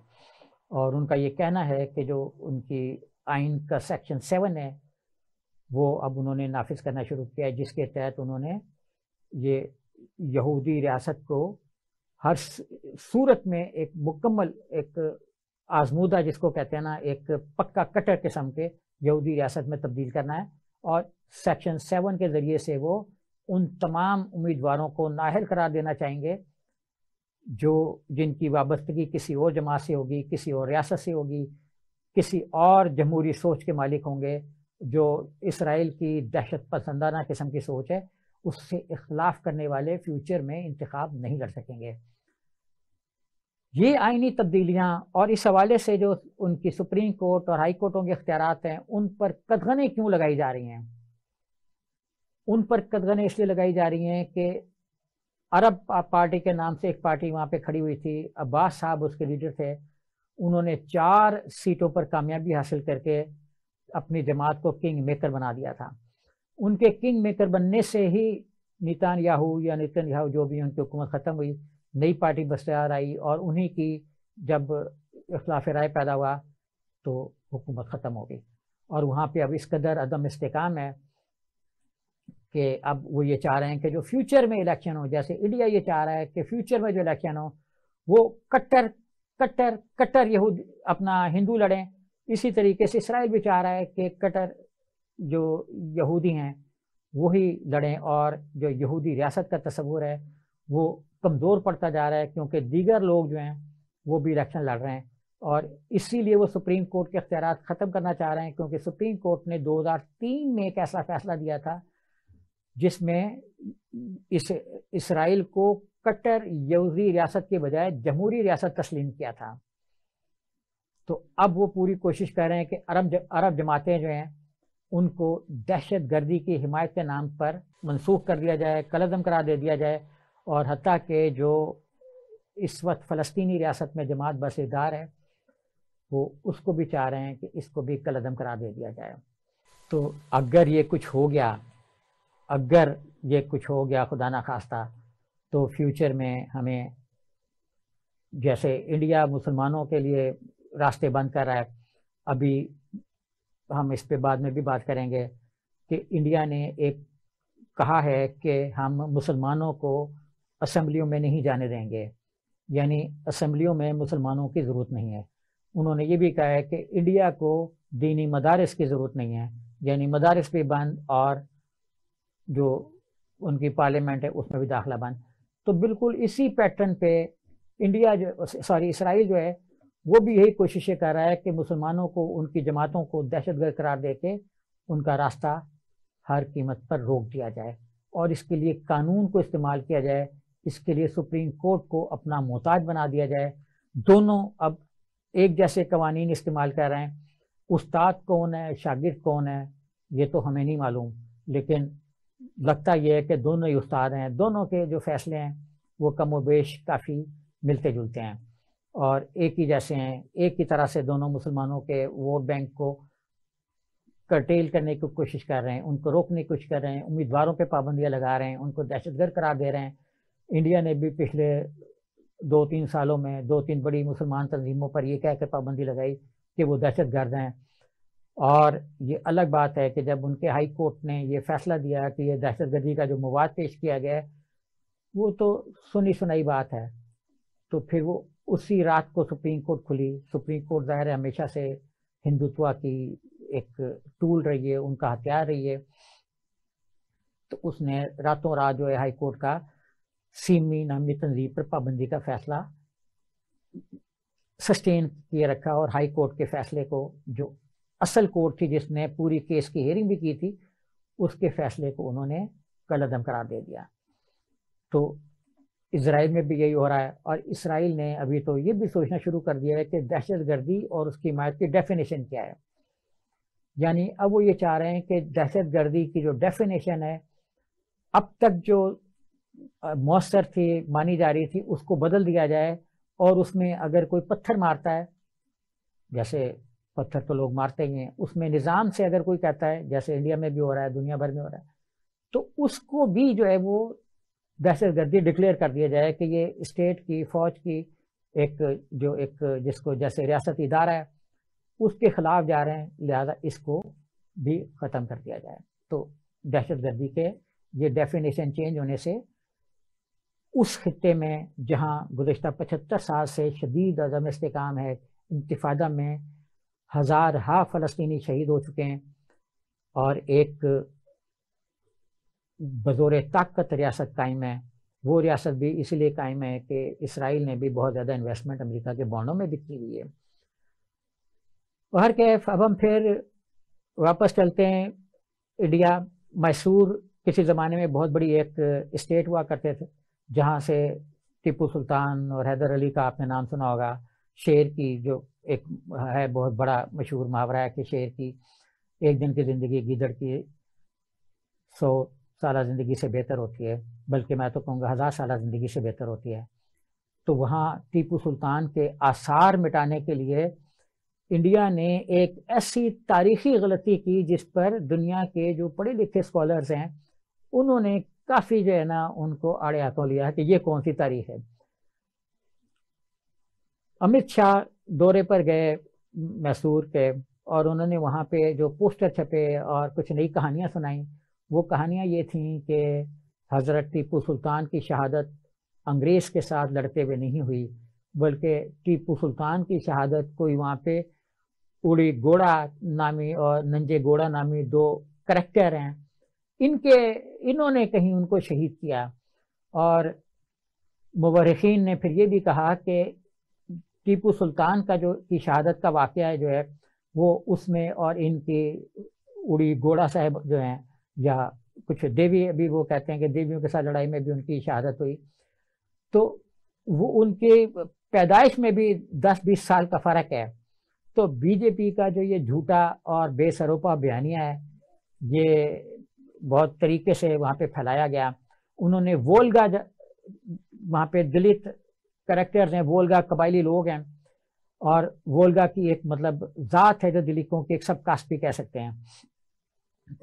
اور ان کا یہ کہنا ہے کہ جو ان کی آئین کا سیکشن 7 ہے وہ اب انہوں نے نافذ کرنا شروع کیا ہے، جس کے تحت انہوں نے یہ یہودی ریاست کو ہر صورت میں ایک مکمل، ایک آزمودہ جس کو کہتے ہیں نا، ایک پکا کٹر قسم کے یہودی ریاست میں تبدیل کرنا ہے، اور سیکشن 7 کے ذریعے سے وہ ان تمام امیدواروں کو نااہل قرار دینا چاہیں گے جو جن کی وابستگی کسی اور جماعت سے ہوگی، کسی اور ریاست سے ہوگی، کسی اور جمہوری سوچ کے مالک ہوں گے، جو اسرائیل کی دہشت پسندانہ قسم کی سوچ ہے اس سے اختلاف کرنے والے فیوچر میں انتخاب نہیں لڑ سکیں گے۔ یہ آئینی تبدیلیاں اور اس حوالے سے جو ان کی سپریم کورٹ اور ہائی کورٹوں کے اختیارات ہیں ان پر قدغنیں کیوں لگائی جا رہی ہیں؟ ان پر قدغنیں اس لیے لگائی جا رہی ہیں کہ عرب پارٹی کے نام سے ایک پارٹی وہاں پہ کھڑی ہوئی تھی، عباس صاحب اس کے لیڈر تھے، انہوں نے 4 سیٹوں پر کامیابی حاصل کر کے اپنی جماعت کو کنگ میکر بنا دیا تھا۔ ان کے کنگ میکر بننے سے ہی نیتن یاہو جو بھی ان کی حکومت ختم ہوئی، نئی پارٹی بسیار آئی، اور انہی کی جب اختلاف رائے پیدا ہوا تو حکومت ختم ہو گئی۔ اور وہاں پہ اب اس قدر عدم استحکام ہے کہ اب وہ یہ چاہ رہے ہیں کہ جو فیوچر میں الیکشن ہو، جیسے انڈیا یہ چاہ رہا ہے کہ فیوچر میں جو الیکشن ہو وہ کٹر یہود اپنا ہندو لڑیں، اسی طریقے سے اسرائیل بھی چاہ رہا ہے کہ کٹر جو یہودی ہیں وہی لڑیں، اور جو یہودی ریاست کا تصور ہے وہ کمزور پڑتا جا رہا ہے کیونکہ دیگر لوگ جو ہیں وہ بھی الیکشن لڑ رہے ہیں، اور اسی لیے وہ سپریم کورٹ کے اختیارات ختم کرنا چاہ رہے ہیں، کیونکہ سپریم کورٹ نے 2003 میں ایک ایسا فیصلہ دیا تھا جس میں اسرائیل کو کٹر یہودی ریاست کے بجائے جمہوری ریاست تسلیم کیا تھا۔ تو اب وہ پوری کوشش کر رہے ہیں کہ عرب جماعتیں جو ہیں ان کو دہشت گردی کی حمایت کے نام پر منسوخ کر دیا جائے، کالعدم قرار دے دیا جائے، اور حتیٰ کہ جو اس وقت فلسطینی ریاست میں جماعت باسردار ہے وہ اس کو بھی چاہ رہے ہیں کہ اس کو بھی کالعدم قرار دے دیا جائے۔ تو اگر یہ کچھ ہو گیا خدا نخواستہ، تو فیوچر میں ہمیں، جیسے انڈیا مسلمانوں کے لیے راستے بند کر رہا ہے، ابھی ہم اس پہ بعد میں بھی بات کریں گے کہ انڈیا نے ایک کہا ہے کہ ہم مسلمانوں کو اسمبلیوں میں نہیں جانے دیں گے، یعنی اسمبلیوں میں مسلمانوں کی ضرورت نہیں ہے۔ انہوں نے یہ بھی کہا ہے کہ انڈیا کو دینی مدارس کی ضرورت نہیں ہے، یعنی مدارس بھی بند اور جو ان کی پارلیمنٹ ہے اس میں بھی داخلہ بند۔ تو بالکل اسی پیٹرن پہ اسرائیل جو ہے وہ بھی یہی کوششیں کر رہا ہے کہ مسلمانوں کو، ان کی جماعتوں کو دہشت گرد قرار دے کے ان کا راستہ ہر قیمت پر روک دیا جائے، اور اس کے لیے قانون کو استعمال کیا جائے، اس کے لیے سپریم کورٹ کو اپنا محتاج بنا دیا جائے۔ دونوں اب ایک جیسے قوانین استعمال کر رہے ہیں، استاد کون ہے، شاگرد کون ہے، یہ تو ہمیں نہیں معلوم، لیکن لگتا یہ ہے کہ دونوں ہی استاد ہیں، دونوں کے جو فیصلے ہیں وہ کم و بیش کافی ملتے جلتے ہیں اور ایک ہی جیسے ہیں، ایک ہی طرح سے دونوں مسلمانوں کے ووٹ بینک کو کرٹیل کرنے کی کوشش کر رہے ہیں، ان کو روکنے کی کوشش کر رہے ہیں، امیدواروں پہ پابندیاں لگا رہے ہیں، ان کو دہشت گرد قرار دے رہے ہیں۔ انڈیا نے بھی پچھلے 2-3 سالوں میں 2-3 بڑی مسلمان تنظیموں پر یہ کہہ کر پابندی لگائی کہ وہ دہشت گرد ہیں، اور یہ الگ بات ہے کہ جب ان کے ہائی کورٹ نے یہ فیصلہ دیا کہ یہ دہشت گردی کا جو مواد پیش کیا گیا ہے وہ تو سنی سنائی بات ہے، تو پھر وہ اسی رات کو سپریم کورٹ کھلی. سپریم کورٹ ظاہر ہے ہمیشہ سے ہندوتوا کی ایک ٹول رہی ہے، ان کا ہتھیار رہی ہے، تو اس نے راتوں رات جو ہے ہائی کورٹ کا سیمی نامی تنظیم پر پابندی کا فیصلہ سسٹین کیے رکھا، اور ہائی کورٹ کے فیصلے کو، جو اصل کورٹ تھی جس نے پوری کیس کی ہیئرنگ بھی کی تھی، اس کے فیصلے کو انہوں نے کالعدم قرار دے دیا. تو اسرائیل میں بھی یہی ہو رہا ہے، اور اسرائیل نے ابھی تو یہ بھی سوچنا شروع کر دیا ہے کہ دہشت گردی اور اس کی حمایت کی ڈیفینیشن کیا ہے. یعنی اب وہ یہ چاہ رہے ہیں کہ دہشت گردی کی جو ڈیفینیشن ہے اب تک جو مؤثر تھی، مانی جا رہی تھی، اس کو بدل دیا جائے، اور اس میں اگر کوئی پتھر مارتا ہے، جیسے پتھر تو لوگ مارتے ہی ہیں، اس میں نظام سے اگر کوئی کہتا ہے، جیسے انڈیا میں بھی ہو رہا ہے، دنیا بھر میں ہو رہا ہے، تو اس کو بھی جو ہے وہ دہشت گردی ڈکلیئر کر دیا جائے کہ یہ اسٹیٹ کی فوج کی ایک جس کو جیسے ریاستی ادارہ ہے اس کے خلاف جا رہے ہیں، لہذا اس کو بھی ختم کر دیا جائے. تو دہشت گردی کے یہ ڈیفینیشن چینج ہونے سے اس خطے میں جہاں گزشتہ 75 سال سے شدید عدم استحکام ہے، انتفاضہ میں ہزارہا فلسطینی شہید ہو چکے ہیں، اور ایک بزور طاقت ریاست قائم ہے. وہ ریاست بھی اس لیے قائم ہے کہ اسرائیل نے بھی بہت زیادہ انویسٹمنٹ امریکہ کے بانڈوں میں بھی کی ہوئی ہے. بہرکیف اب ہم پھر واپس چلتے ہیں انڈیا. میسور کسی زمانے میں بہت بڑی ایک اسٹیٹ ہوا کرتے تھے، جہاں سے ٹیپو سلطان اور حیدر علی کا آپ نے نام سنا ہوگا. شیر کی جو ایک ہے بہت بڑا مشہور محاورہ ہے کہ شیر کی ایک دن کی زندگی گیدڑ کی 100 سالہ زندگی سے بہتر ہوتی ہے، بلکہ میں تو کہوں گا 1000 سالہ زندگی سے بہتر ہوتی ہے. تو وہاں ٹیپو سلطان کے آثار مٹانے کے لیے انڈیا نے ایک ایسی تاریخی غلطی کی جس پر دنیا کے جو پڑھے لکھے اسکالرز ہیں انہوں نے کافی جو ہے نا ان کو آڑے ہاتھوں لیا کہ یہ کون سی تاریخ ہے. امت شاہ دورے پر گئے میسور کے، اور انہوں نے وہاں پہ جو پوسٹر چھپے اور کچھ نئی کہانیاں سنائیں. وہ کہانیاں یہ تھیں کہ حضرت ٹیپو سلطان کی شہادت انگریز کے ساتھ لڑتے ہوئے نہیں ہوئی، بلکہ ٹیپو سلطان کی شہادت کوئی وہاں پہ اڑی گوڑا نامی اور ننجے گوڑا نامی 2 کریکٹر ہیں، انہوں نے کہیں ان کو شہید کیا. اور مورخین نے پھر یہ بھی کہا کہ ٹیپو سلطان کا کی شہادت کا واقعہ جو ہے وہ اس میں، اور ان کی اڑی گوڑا صاحب جو ہیں، یا کچھ دیوی بھی وہ کہتے ہیں کہ دیویوں کے ساتھ لڑائی میں بھی ان کی شہادت ہوئی، تو وہ ان کی پیدائش میں بھی 10-20 سال کا فرق ہے. تو بی جے پی کا جو یہ جھوٹا اور بے سروپا بیانیہ ہے یہ بہت طریقے سے وہاں پہ پھیلایا گیا. انہوں نے وولگا، وہاں پہ دلت کریکٹرز ہیں، وولگا قبائلی لوگ ہیں، اور وولگا کی ایک مطلب ذات ہے جو دلتوں کی ایک سب کاسٹ بھی کہہ سکتے ہیں.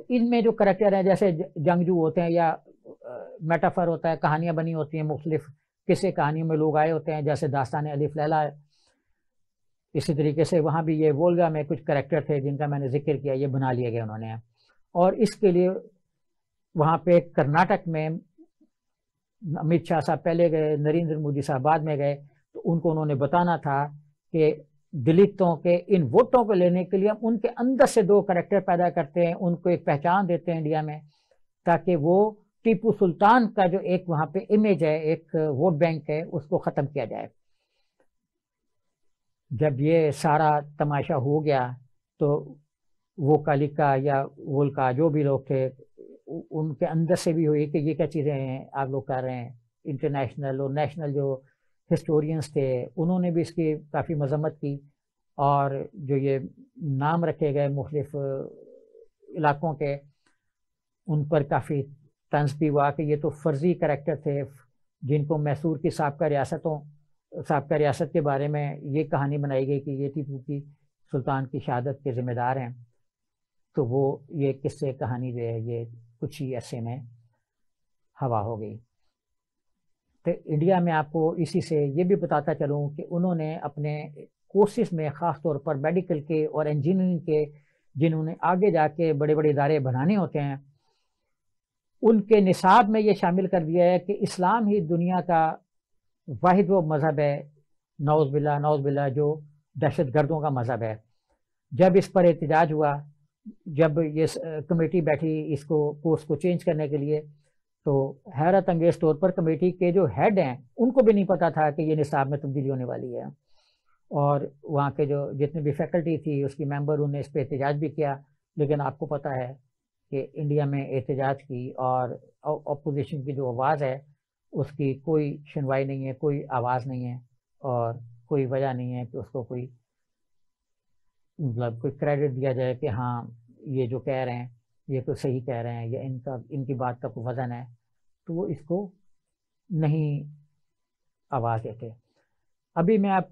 ان میں جو کریکٹر ہیں جیسے جنگجو ہوتے ہیں، یا میٹافر ہوتا ہے، کہانیاں بنی ہوتی ہیں، مختلف قصے کہانیوں میں لوگ آئے ہوتے ہیں، جیسے داستان الف لیلا ہے. اسی طریقے سے وہاں بھی یہ وولگا میں کچھ کریکٹر تھے جن کا میں نے ذکر کیا، یہ بنا لیے گئے انہوں نے. اور اس کے لیے وہاں پہ کرناٹک میں امت شاہ صاحب پہلے گئے، نریندر مودی صاحب بعد میں گئے، تو ان کو انہوں نے بتانا تھا کہ دلتوں کے ان ووٹوں کو لینے کے لیے ہم ان کے اندر سے 2 کریکٹر پیدا کرتے ہیں، ان کو ایک پہچان دیتے ہیں انڈیا میں، تاکہ وہ ٹیپو سلطان کا جو ایک وہاں پہ امیج ہے، ایک ووٹ بینک ہے، اس کو ختم کیا جائے. جب یہ سارا تماشا ہو گیا تو وہ کالیکا یا وولکا جو بھی لوگ تھے ان کے اندر سے بھی ہوئی کہ یہ کیا چیزیں ہیں آپ لوگ کر رہے ہیں. انٹرنیشنل اور نیشنل جو ہسٹورینس تھے انہوں نے بھی اس کی کافی مذمت کی، اور جو یہ نام رکھے گئے مختلف علاقوں کے ان پر کافی طنز بھی ہوا کہ یہ تو فرضی کریکٹر تھے جن کو میسور کی سابقہ ریاست کے بارے میں یہ کہانی بنائی گئی کہ یہ ٹیپو کی سلطان کی شہادت کے ذمہ دار ہیں. تو وہ یہ قصے کہانی جو ہے یہ کچھ ہی عرصے میں ہوا ہو گئی. تو انڈیا میں آپ کو اسی سے یہ بھی بتاتا چلوں کہ انہوں نے اپنے کورسز میں خاص طور پر میڈیکل کے اور انجینئرنگ کے جنہوں نے آگے جا کے بڑے بڑے ادارے بنانے ہوتے ہیں، ان کے نصاب میں یہ شامل کر دیا ہے کہ اسلام ہی دنیا کا واحد وہ مذہب ہے، نعوذ باللہ جو دہشت گردوں کا مذہب ہے۔ جب اس پر احتجاج ہوا، جب یہ کمیٹی بیٹھی اس کورس کو چینج کرنے کے لیے، تو حیرت انگیز طور پر کمیٹی کے جو ہیڈ ہیں ان کو بھی نہیں پتا تھا کہ یہ نصاب میں تبدیلی ہونے والی ہے، اور وہاں کے جو جتنے بھی فیکلٹی تھی اس کی ممبر انہیں اس پہ احتجاج بھی کیا۔ لیکن آپ کو پتہ ہے کہ انڈیا میں احتجاج کی اور اپوزیشن کی جو آواز ہے اس کی کوئی سنوائی نہیں ہے، کوئی آواز نہیں ہے، اور کوئی وجہ نہیں ہے کہ اس کو کوئی کوئی کریڈٹ دیا جائے کہ ہاں یہ جو کہہ رہے ہیں یہ تو صحیح کہہ رہے ہیں، یا ان کی بات کا کوئی وزن ہے، تو وہ اس کو نہیں آواز دیتے۔ ابھی میں آپ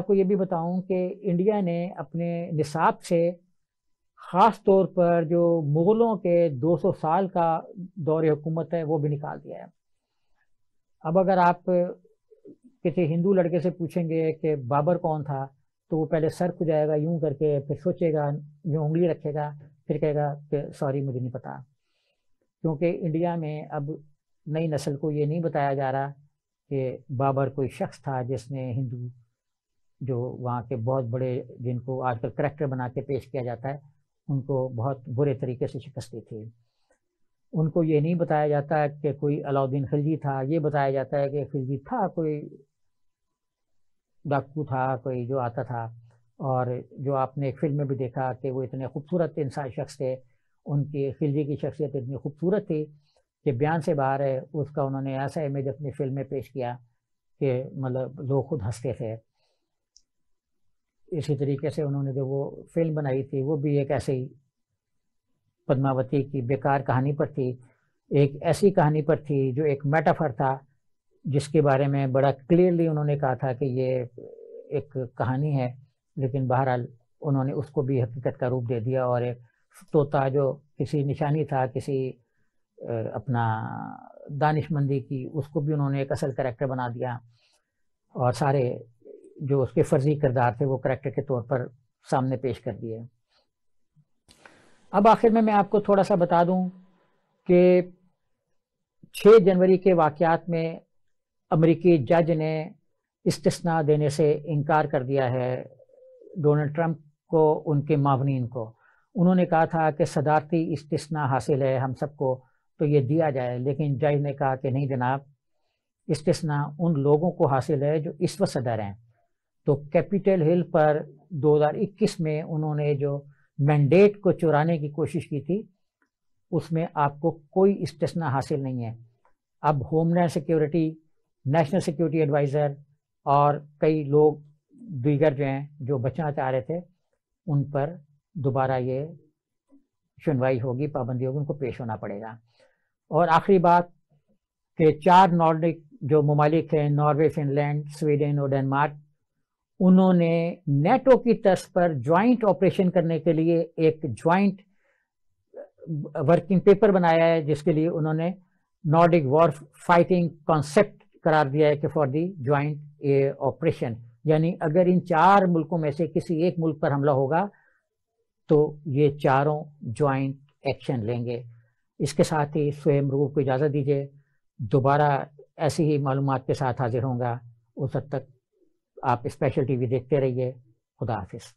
کو یہ بھی بتاؤں کہ انڈیا نے اپنے نصاب سے خاص طور پر جو مغلوں کے 200 سال کا دور حکومت ہے وہ بھی نکال دیا ہے۔ اب اگر آپ کسی ہندو لڑکے سے پوچھیں گے کہ بابر کون تھا، تو وہ پہلے سر کھجائے گا یوں کر کے، پھر سوچے گا، یوں انگلی رکھے گا، پھر کہے گا کہ سوری مجھے نہیں پتا، کیونکہ انڈیا میں اب نئی نسل کو یہ نہیں بتایا جا رہا کہ بابر کوئی شخص تھا جس نے ہندو جو وہاں کے بہت بڑے، جن کو آج کل کریکٹر بنا کے پیش کیا جاتا ہے، ان کو بہت برے طریقے سے شکست دی تھی۔ ان کو یہ نہیں بتایا جاتا کہ کوئی علاؤدین خلجی تھا، یہ بتایا جاتا ہے کہ خلجی تھا، کوئی ڈاکو تھا، کوئی جو آتا تھا، اور جو آپ نے ایک فلم میں بھی دیکھا کہ وہ اتنے خوبصورت انسان شخص تھے، ان کی خلجی کی شخصیت اتنی خوبصورت تھی کہ بیان سے باہر ہے۔ اس کا انہوں نے ایسا امیج اپنی فلم میں پیش کیا کہ مطلب لوگ خود ہنستے تھے۔ اسی طریقے سے انہوں نے جو وہ فلم بنائی تھی وہ بھی ایک ایسے ہی پدماوتی کی بیکار کہانی پر تھی، ایک ایسی کہانی پر تھی جو ایک میٹافر تھا، جس کے بارے میں بڑا کلیئرلی انہوں نے کہا تھا کہ یہ ایک کہانی ہے، لیکن بہرحال انہوں نے اس کو بھی حقیقت کا روپ دے دیا، اور ایک طوطا جو کسی نشانی تھا کسی اپنا دانش مندی کی، اس کو بھی انہوں نے ایک اصل کریکٹر بنا دیا، اور سارے جو اس کے فرضی کردار تھے وہ کریکٹر کے طور پر سامنے پیش کر دیے۔ اب آخر میں آپ کو تھوڑا سا بتا دوں کہ 6 جنوری کے واقعات میں امریکی جج نے استثناء دینے سے انکار کر دیا ہے ڈونلڈ ٹرمپ کو، ان کے معاونین کو۔ انہوں نے کہا تھا کہ صدارتی استثناء حاصل ہے ہم سب کو، تو یہ دیا جائے، لیکن جج نے کہا کہ نہیں جناب، استثناء ان لوگوں کو حاصل ہے جو اس وقت صدر ہیں۔ تو کیپٹل ہل پر 2021 میں انہوں نے جو مینڈیٹ کو چرانے کی کوشش کی تھی، اس میں آپ کو کوئی استثناء حاصل نہیں ہے۔ اب homeland security, national security adviser اور کئی لوگ دیگر جو ہیں جو بچنا چاہ رہے تھے، ان پر دوبارہ یہ سنوائی ہوگی، پابندی ہوگی، ان کو پیش ہونا پڑے گا۔ اور آخری بات کہ 4 نارڈک جو ممالک ہیں، ناروے، فن لینڈ، سویڈن اور ڈنمارک، انہوں نے نیٹو کی طرز پر جوائنٹ آپریشن کرنے کے لیے ایک جوائنٹ ورکنگ پیپر بنایا ہے، جس کے لیے انہوں نے نارڈک وار فائٹنگ کانسیپٹ قرار دیا ہے کہ فار دی جوائنٹ آپریشن، یعنی اگر ان 4 ملکوں میں سے کسی ایک ملک پر حملہ ہوگا تو یہ چاروں جوائنٹ ایکشن لیں گے۔ اس کے ساتھ ہی سہیل مرغوب کو اجازت دیجیے، دوبارہ ایسی ہی معلومات کے ساتھ حاضر ہوں گا۔ اس وقت تک آپ اسپیشل ٹی وی دیکھتے رہیے۔ خدا حافظ۔